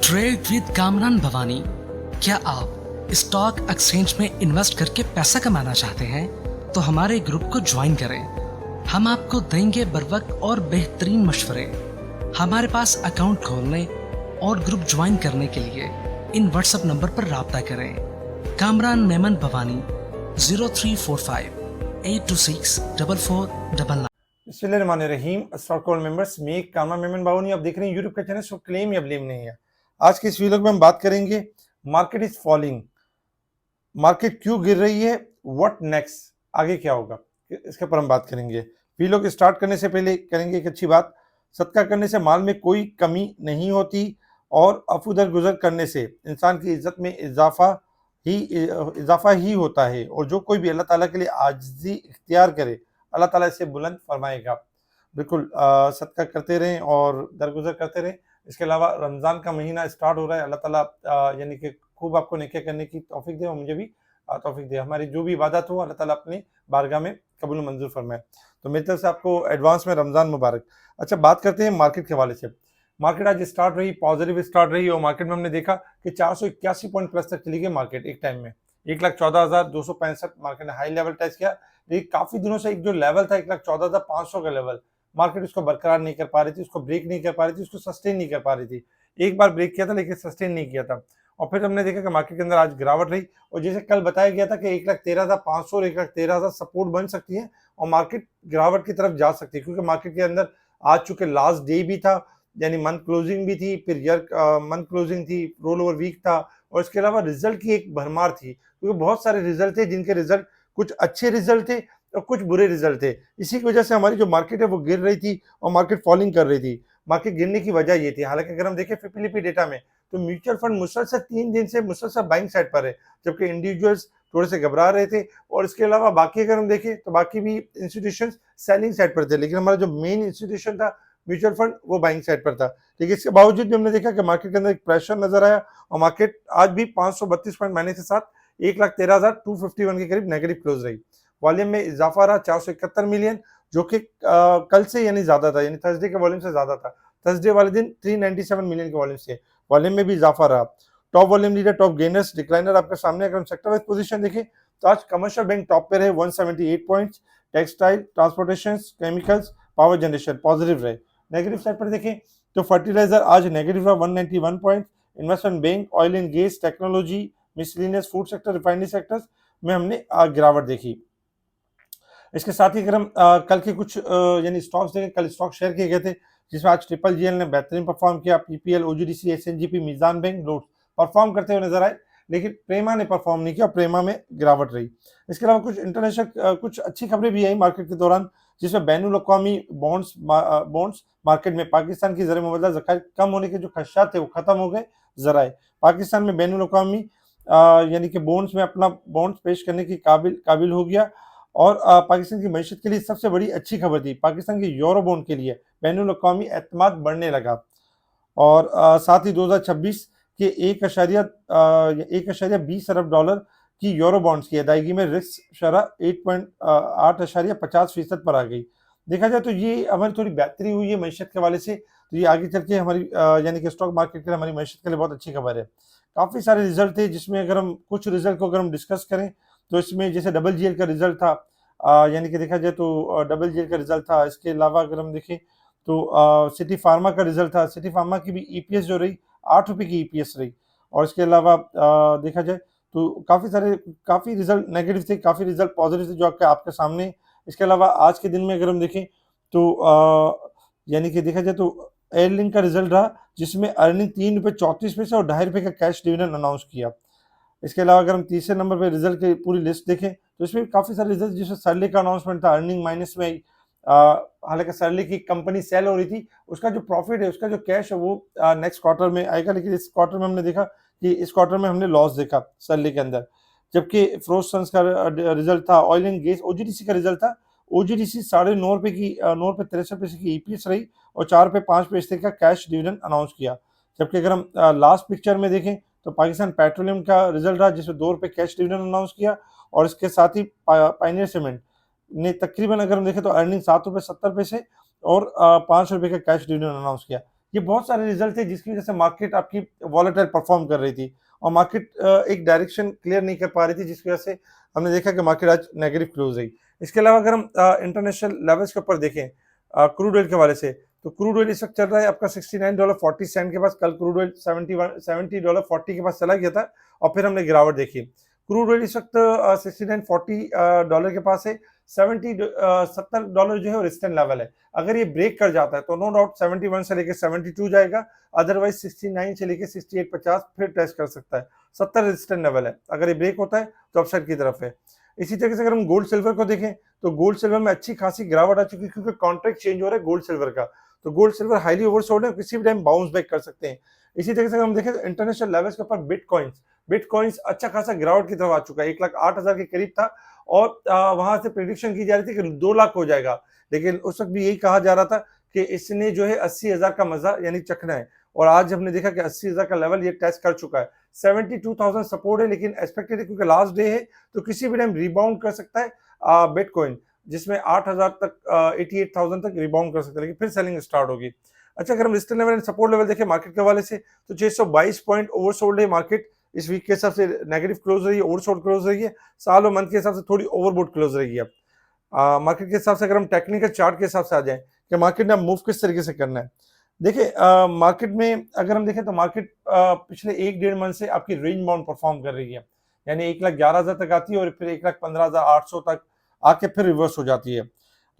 Trade with Kamran Bhavani. क्या आप stock exchange में इन्वेस्ट करके पैसा कमाना चाहते हैं तो हमारे ग्रुप को ज्वाइन करें। हम आपको देंगे बर वक्त और बेहतरीन मशवरे। हमारे पास अकाउंट खोलने और ग्रुप ज्वाइन करने के लिए इन व्हाट्सएप नंबर पर राब्ता करें। कामरान मेमन भवानी 0345-826-4499। बिस्मिल्लाहिर्रहमानिर्रहीम। अस्सलाम वालेकुम मेंबर्स, मैं कामरान मेमन बावनी आप देख रहे हैं यूट्यूब का चैनल। सो क्लेम या ब्लेम नहीं है। आज के इस वीडियो में हम बात करेंगे मार्केट इज फॉलिंग, मार्केट क्यों गिर रही है, व्हाट नेक्स्ट, आगे क्या होगा, इसके ऊपर हम बात करेंगे। वीडियो के स्टार्ट करने से पहले करेंगे एक अच्छी बात। सदका करने से माल में कोई कमी नहीं होती और अफुदर गुजर करने से इंसान की इज्जत में इजाफा ही होता है। और जो कोई भी अल्लाह ताला के लिए आजिज़ी इख्तियार करे अल्लाह ताला इसे बुलंद फरमाएगा। बिल्कुल सदका करते रहें और दरगुजर करते रहें। इसके अलावा रमज़ान का महीना स्टार्ट हो रहा है। अल्लाह ताला यानी कि खूब आपको नेकियां करने की तौफीक दे और मुझे भी तौफीक दे। हमारी जो भी इबादत हो अल्लाह ताला अपनी बारगाह में कबूल मंजूर फरमाए। तो मेरी तरफ से आपको एडवांस में रमज़ान मुबारक। अच्छा, बात करते हैं मार्केट के हवाले से। मार्केट आज स्टार्ट रही, पॉजिटिव स्टार्ट रही और मार्केट में हमने देखा कि 481 पॉइंट प्लस तक चली गई मार्केट एक टाइम में। 1,14,265 मार्केट ने हाई लेवल टच किया। लेकिन काफी दिनों से एक जो लेवल था 1,14,500 का लेवल, मार्केट उसको बरकरार नहीं कर पा रही थी, उसको ब्रेक नहीं कर पा रही थी, उसको सस्टेन नहीं कर पा रही थी। एक बार ब्रेक किया था लेकिन सस्टेन नहीं किया था। और फिर हमने देखा कि मार्केट के अंदर आज गिरावट रही और जैसे कल बताया गया था कि 1,13,500 और 1,13,000 सपोर्ट बन सकती है और मार्केट गिरावट की तरफ जा सकती है, क्योंकि मार्केट के अंदर आज चूंकि लास्ट डे भी था, यानी मंथ क्लोजिंग भी थी, फिर ईयर मंथ क्लोजिंग थी, रोल ओवर वीक था और इसके अलावा रिजल्ट की एक भरमार थी, क्योंकि बहुत सारे रिजल्ट थे जिनके रिजल्ट कुछ अच्छे रिजल्ट थे और कुछ बुरे रिजल्ट थे। इसी की वजह से हमारी जो मार्केट है वो गिर रही थी और मार्केट फॉलिंग कर रही थी। मार्केट गिरने की वजह ये थी। हालांकि अगर हम देखें फिलिपी डेटा में तो म्यूचुअल फंड मुसलसल 3 दिन से मुसलसल बाइंग साइड पर है, जबकि इंडिविजुअल्स थोड़े से घबरा रहे थे। और इसके अलावा बाकी अगर हम देखें तो बाकी भी इंस्टीट्यूशन सेलिंग साइड पर थे, लेकिन हमारा जो मेन इंस्टीट्यूशन था म्यूचुअल फंड वो बाइंग साइड पर था। लेकिन इसके बावजूद भी हमने देखा कि मार्केट के अंदर एक प्रेशर नजर आया और मार्केट आज भी 532 पॉइंट माइनस के साथ 1,13,251 के करीब नेगेटिव क्लोज रही। वॉल्यूम में इजाफा रहा 471 मिलियन, जो कि कल से यानी ज्यादा था, यानी थर्सडे के वॉल्यूम से ज्यादा था। थर्सडे वाले दिन 397 मिलियन के वॉल्यूम से वॉल्यूम में भी इजाफा रहा। Top volume leader, top gainers, decliner आपके सामने। अगर हम सेक्टर वाइज पोजीशन देखें तो आज कमर्शियल बैंक टॉप पे रहे 178 points, textile, transportation, chemicals, power generation positive रहे। नेगेटिव साइड पर देखें तो फर्टिलाइजर आज नेगेटिव रहा 191 point. Investment bank, oil and gas, technology, miscellaneous, food sector, refinery sectors में हमने गिरावट देखी। इसके साथ ही अगर हम कल के कुछ यानी स्टॉक्स देखें, कल स्टॉक शेयर किए गए थे जिसमें आज ट्रिपल जीएल ने बेहतरीन परफॉर्म किया। PPL, OGDC, SNGP, Meezan bank, लोड परफॉर्म करते हुए नजर आए, लेकिन प्रेमा ने परफॉर्म नहीं किया, प्रेमा में गिरावट रही। इसके अलावा कुछ इंटरनेशनल कुछ अच्छी खबरें भी आई मार्केट के दौरान, जिसमें बैनुल अक़वामी बॉन्ड्स मार्केट में पाकिस्तान की ज़र मुबदला ज़खायर कम होने के जो खदशात थे वो खत्म हो गए। जराए पाकिस्तान में बैनुल अक़वामी यानी कि बॉन्ड्स में अपना बॉन्ड्स पेश करने की काबिल हो गया और पाकिस्तान की मईशत के लिए सबसे बड़ी अच्छी खबर थी। पाकिस्तान के यूरो बॉन्ड के लिए बैनुल अक़वामी एतमाद बढ़ने लगा और साथ ही 2026 के 1,20 अरब डॉलर की यूरो बॉन्ड्स की अदायगी में रिस्क शरह 8.50% पर आ गई। देखा जाए तो ये हमारी थोड़ी बेहतरी हुई है मईशत के हवाले से, तो ये आगे चल के हमारी यानी कि स्टॉक मार्केट के लिए, हमारी मईशत के लिए बहुत अच्छी खबर है। काफ़ी सारे रिजल्ट थे जिसमें अगर हम कुछ रिजल्ट को अगर हम डिस्कस करें तो इसमें जैसे डबल जीएल का रिजल्ट था, यानी कि देखा जाए तो डबल जीएल का रिजल्ट था। इसके अलावा अगर हम देखें तो सिटी फार्मा का रिजल्ट था। सिटी फार्मा की भी ईपीएस जो रही 8 रुपये की ईपीएस रही। और इसके अलावा देखा जाए तो काफ़ी रिजल्ट नेगेटिव थे, काफ़ी रिजल्ट पॉजिटिव थे जो आपके सामने। इसके अलावा आज के दिन में अगर हम देखें तो यानी कि देखा जाए तो एयरलिंक का रिजल्ट रहा जिसमें अर्निंग 3.34 रुपये और 2.5 रुपये का कैश डिविडेंड अनाउंस किया। इसके अलावा अगर हम तीसरे नंबर पे रिजल्ट की पूरी लिस्ट देखें तो इसमें काफ़ी सारे रिजल्ट, जिसमें सरली का अनाउंसमेंट था, अर्निंग माइनस में आई। हालांकि सरली की कंपनी सेल हो रही थी, उसका जो प्रॉफिट है, उसका जो कैश है वो नेक्स्ट क्वार्टर में आएगा, लेकिन इस क्वार्टर में हमने देखा कि इस क्वार्टर में हमने लॉस देखा सरली के अंदर। जबकि फ्रोसन्स का रिजल्ट था, ऑयल एंड गैस, ओजीडीसी का रिजल्ट था। ओजीडीसी 9.5 रुपये की 9.63 पैसे की ईपीएस रही और 4.5 पैसे का कैश डिविडेंड अनाउंस किया। जबकि अगर हम लास्ट पिक्चर में देखें तो पाकिस्तान पेट्रोलियम का रिजल्ट रहा जिसमें 2 रुपये कैश डिविडेंड अनाउंस किया और इसके साथ ही पायनियर सीमेंट ने तकरीबन अगर हम देखें तो अर्निंग 7.70 रुपये और 5 रुपये का कैश डिविडेंड अनाउंस किया। ये बहुत सारे रिजल्ट थे जिसकी वजह से मार्केट आपकी वॉलेटाइल परफॉर्म कर रही थी और मार्केट एक डायरेक्शन क्लियर नहीं कर पा रही थी, जिसकी वजह से हमने देखा कि मार्केट आज नेगेटिव क्लोज रही। इसके अलावा अगर हम इंटरनेशनल लेवल्स के ऊपर देखें क्रूड ऑयल के हवाले से, तो क्रूड ऑयल इस वक्त चल रहा है आपका $69.40 के पास। कल क्रूड ऑयल $70.40 के पास चला गया था और फिर हमने गिरावट देखी। क्रूड ऑयल इस वक्त $69.40 के पास है। $70 जो है वो रेजिस्टेंट लेवल है। अगर ये ब्रेक कर जाता है तो नो डाउट 71 से लेकर 72 जाएगा, अदरवाइज 69 से लेकर 68-50 फिर टेस्ट कर सकता है। 70 रेजिस्टेंट लेवल है, अगर ये ब्रेक होता है तो अपसाइड की तरफ है। इसी तरीके से अगर हम गोल्ड सिल्वर को देखें तो गोल्ड सिल्वर में अच्छी खासी गिरावट आ चुकी है, क्योंकि कॉन्ट्रैक्ट चेंज हो रहा है गोल्ड सिल्वर का। तो गोल्ड सिल्वर हाईली ओवरसोल्ड है, किसी भी टाइम बाउंस बैक कर सकते हैं। इसी तरीके से अगर हम देखें तो इंटरनेशनल लेवल्स के ऊपर बिटकॉइंस अच्छा खासा गिरावट की तरफ आ चुका है। 1,08,000 के करीब था और वहां से प्रेडिक्शन की जा रही थी कि 2 लाख हो जाएगा, लेकिन उस वक्त भी यही कहा जा रहा था कि इसने जो है 80,000 का मजा यानी चखना है। और आज हमने देखा कि 80,000 का लेवल ये टेस्ट कर चुका है। 72,000 सपोर्ट है, लेकिन एक्सपेक्टेड है क्योंकि लास्ट डे है तो किसी भी टाइम रिबाउंड कर सकता है बिटकॉइन, जिसमें 8,000 तक 88,000 तक रिबाउंड कर सकता है, लेकिन फिर सेलिंग स्टार्ट होगी। अच्छा, अगर हम resistance level and support level देखें मार्केट के हवाले से तो 622 पॉइंट ओवरसोल्ड है मार्केट। इस वीक के हिसाब से नेगेटिव क्लोज रही है, ओवरसोल्ड क्लोज रही है। साल और मंथ के हिसाब से थोड़ी ओवरबोट क्लोज रही है। मार्केट के हिसाब से अगर हम टेक्निकल चार्ट के हिसाब से आ जाएं कि मार्केट ने मूव किस तरीके से करना है, देखिए मार्केट में अगर हम देखें तो मार्केट पिछले 1-1.5 मंथ से आपकी रेंज बाउंड परफॉर्म कर रही है, यानी 1,11,000 तक आती है और फिर 1,15,800 तक आके फिर रिवर्स हो जाती है।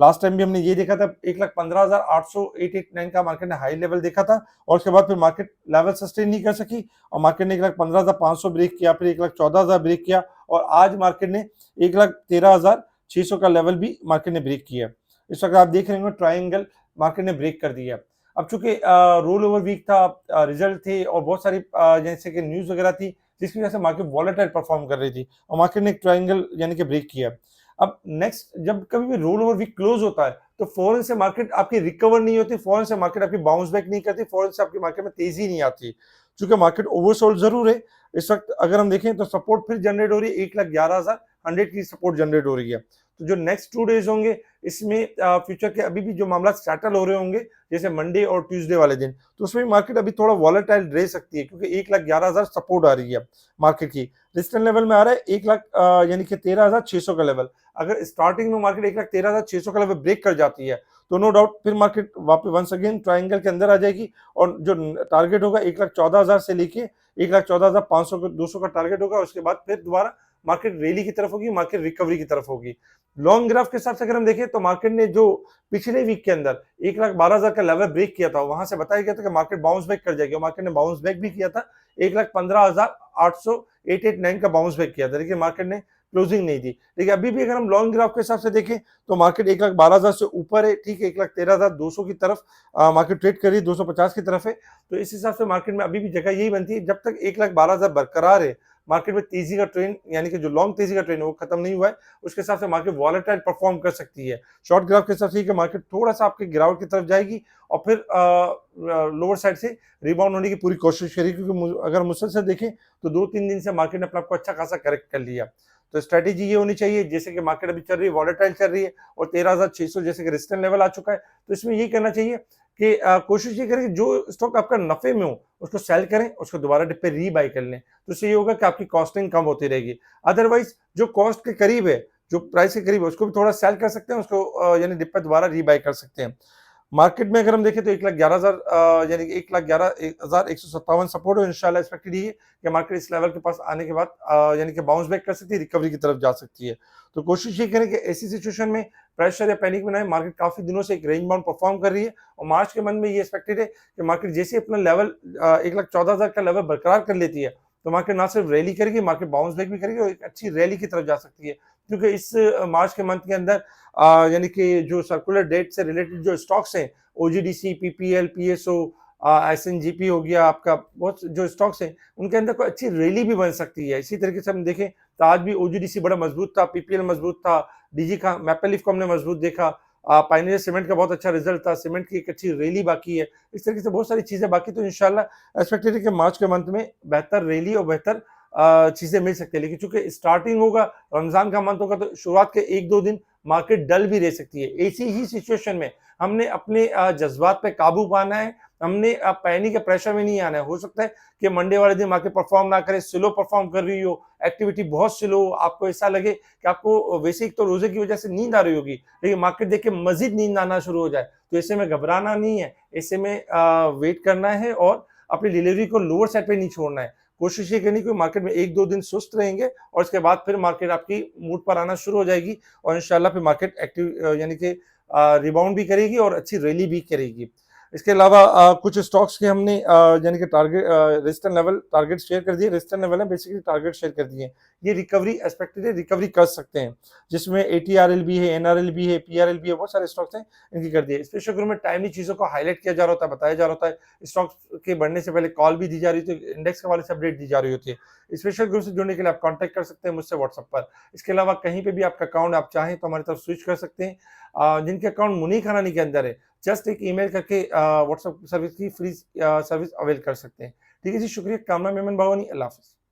लास्ट टाइम भी हमने ये देखा था 1,15,889 का मार्केट ने हाई लेवल देखा था और उसके बाद फिर मार्केट लेवल सस्टेन नहीं कर सकी और मार्केट ने 1,15,500 ब्रेक किया, फिर 1,14,000 ब्रेक किया और आज मार्केट ने 1,13,600 का लेवल भी मार्केट ने ब्रेक किया। इस वक्त आप देख रहे होंगे ट्राइंगल मार्केट ने ब्रेक कर दिया। अब चूंकि रोल ओवर वीक था, रिजल्ट थे और बहुत सारी जैसे कि न्यूज वगैरह थी, जिसकी वजह से मार्केट वॉलेटाइल परफॉर्म कर रही थी और मार्केट ने एक ट्राइंगल यानी कि ब्रेक किया। अब नेक्स्ट जब कभी भी रोल ओवर वीक क्लोज होता है तो फौरन से मार्केट आपकी रिकवर नहीं होती, फौरन से मार्केट आपकी बाउंस बैक नहीं करती, फौरन से आपकी मार्केट में तेजी नहीं आती, क्योंकि मार्केट ओवरसोल्ड जरूर है। इस वक्त अगर हम देखें तो सपोर्ट फिर जनरेट हो रही है, 1,11,100 की सपोर्ट जनरेट हो रही है। तो जो नेक्स्ट 2 डेज होंगे इसमें फ्यूचर के अभी भी जो मामला सेटल हो रहे होंगे जैसे मंडे और ट्यूसडे वाले दिन, तो उसमें मार्केट अभी थोड़ा वॉलेटाइल रह सकती है, क्योंकि 1,11,000 सपोर्ट आ रही है मार्केट की। रेजिस्टेंस लेवल में आ रहा है 1 लाख यानी कि 13,600 का लेवल। अगर स्टार्टिंग में मार्केट 1,13,600 का लेवल ब्रेक कर जाती है तो नो डाउट फिर मार्केट वापस वंस अगेन ट्राइंगल के अंदर आ जाएगी और जो टारगेट होगा 1,14,000 से लेके 1,14,500 200 का टारगेट होगा। उसके बाद फिर दोबारा मार्केट रैली की तरफ होगी, मार्केट रिकवरी की तरफ होगी। लॉन्ग ग्राफ के हिसाब से अगर हम देखें तो मार्केट ने जो पिछले वीक के अंदर 1,12,000 का लेवल ब्रेक किया था, वहां से बताया गया था कि मार्केट बाउंस बैक कर जाएगी, मार्केट ने बाउंस बैक भी किया था। 1,15,889 का बाउंस बैक किया था, लेकिन मार्केट ने क्लोजिंग नहीं दी। लेकिन अभी भी अगर हम लॉन्ग ग्राफ के हिसाब से देखें तो मार्केट 1,12,000 से ऊपर है, ठीक है, 1,13,200 की तरफ मार्केट ट्रेड कर रही है, 250 की तरफ है। तो इस हिसाब से मार्केट में अभी भी जगह यही बनती है, जब तक 1,12,000 बरकरार है मार्केट में तेजी का ट्रेंड यानी कि जो लॉन्ग तेजी का ट्रेंड है वो खत्म नहीं हुआ है, उसके हिसाब से मार्केट वॉलेटाइल परफॉर्म कर सकती है। शॉर्ट ग्राफ के हिसाब से मार्केट थोड़ा सा आपकी गिरावट की तरफ जाएगी और फिर लोअर साइड से रिबाउंड होने की पूरी कोशिश करेगी, क्योंकि अगर मुसलसल देखें तो 2-3 दिन से मार्केट ने अपने आप को अच्छा खासा करेक्ट कर लिया। तो स्ट्रेटेजी ये होनी चाहिए, जैसे कि मार्केट अभी चल रही है वॉलेटाइल चल रही है और 13,600 जैसे कि रेजिस्टेंस लेवल आ चुका है, तो इसमें ये करना चाहिए कि कोशिश ये करें कि जो स्टॉक आपका नफे में हो उसको सेल करें, उसको दोबारा डिप पे रीबाई कर लें, तो इससे ये होगा कि आपकी कॉस्टिंग कम होती रहेगी। अदरवाइज जो कॉस्ट के करीब है, जो प्राइस के करीब है, उसको भी थोड़ा सेल कर सकते हैं, उसको यानी डिप पे दोबारा रीबाई कर सकते हैं। मार्केट में अगर हम देखें तो 1,11,000 यानी 1,11,157 सपोर्ट हो, इंशाल्लाह एक्सपेक्टेड ये कि मार्केट इस लेवल के पास आने के बाद यानी कि बाउंस बैक कर सकती है, रिकवरी की तरफ जा सकती है। तो कोशिश ये करें कि ऐसी सिचुएशन में प्रेशर या पैनिक में ना, मार्केट काफी दिनों से एक रेंज बाउंड परफॉर्म कर रही है और मार्च के मंथ में ये एक्सपेक्टेड है कि मार्केट जैसे अपना लेवल 1,14,000 का लेवल बरकरार कर लेती है तो मार्केट ना सिर्फ रैली करेगी, मार्केट बाउंस बैक भी करेगी और एक अच्छी रैली की तरफ जा सकती है, क्योंकि इस मार्च के मंथ के अंदर यानी कि जो सर्कुलर डेट से रिलेटेड जो स्टॉक्स हैं, ओजीडीसी, पीपीएल, पीएसओ, एसएनजीपी हो गया, आपका बहुत जो स्टॉक्स हैं उनके अंदर कोई अच्छी रैली भी बन सकती है। इसी तरीके से हम देखें तो आज भी ओजीडीसी बड़ा मजबूत था, पीपीएल मजबूत था, डीजी का मैपलिफ को हमने मजबूत देखा, पायनियर सीमेंट का बहुत अच्छा रिजल्ट था, सीमेंट की एक अच्छी रैली बाकी है। इस तरीके से बहुत सारी चीजें बाकी, तो इंशाल्लाह एक्सपेक्टेड है कि मार्च के मंथ में बेहतर रैली और बेहतर चीजें मिल सकती है। लेकिन चूंकि स्टार्टिंग होगा, रमजान का मंथ होगा, तो शुरुआत के 1-2 दिन मार्केट डल भी रह सकती है। ऐसी ही सिचुएशन में हमने अपने जज्बात पे काबू पाना है हमने पैनिक के प्रेशर में नहीं आना है। हो सकता है कि मंडे वाले दिन मार्केट परफॉर्म ना करे, स्लो परफॉर्म कर रही हो, एक्टिविटी बहुत स्लो हो, आपको ऐसा लगे कि आपको वैसे एक तो रोजे की वजह से नींद आ रही होगी, लेकिन मार्केट देख के मजीद नींद आना शुरू हो जाए, तो ऐसे में घबराना नहीं है, ऐसे में वेट करना है और अपनी डिलीवरी को लोअर साइड पे नहीं छोड़ना है। कोशिश ये करनी कि मार्केट में 1-2 दिन सुस्त रहेंगे और उसके बाद फिर मार्केट आपकी मूड पर आना शुरू हो जाएगी और इंशाल्लाह फिर मार्केट एक्टिव यानी कि रिबाउंड भी करेगी और अच्छी रैली भी करेगी। इसके अलावा कुछ स्टॉक्स के हमने यानी कि target resistance level target share कर दिए, रेजिस्टेंस लेवल है बेसिकली टारगेट शेयर कर दिए। ये रिकवरी एक्सपेक्टेड है, रिकवरी कर सकते हैं, जिसमें एटीआरएल भी है, एनआरएल भी है, पीआरएल भी है, बहुत सारे स्टॉक्स हैं, इनकी कर दिए। स्पेशल ग्रुप में टाइमली चीज़ों को हाईलाइट किया जा रहा होता है, बताया जा रहा होता है, स्टॉक्स के बढ़ने से पहले कॉल भी दी जा रही होती है, इंडेक्स के हवाले से अपडेट दी जा रही होती है। स्पेशल ग्रुप से जुड़ने के लिए आप कॉन्टैक्ट कर सकते हैं मुझसे व्हाट्सएप पर। इसके अलावा कहीं पे भी आपका अकाउंट आप चाहें तो हमारी तरफ स्विच कर सकते हैं। जिनके अकाउंट मुनीर खानानी के अंदर है, जस्ट एक ईमेल करके व्हाट्सएप सर्विस की फ्री सर्विस अवेल कर सकते हैं। ठीक है जी, शुक्रिया। कामना मेमन भावानी, अल्लाह हाफ़िज़।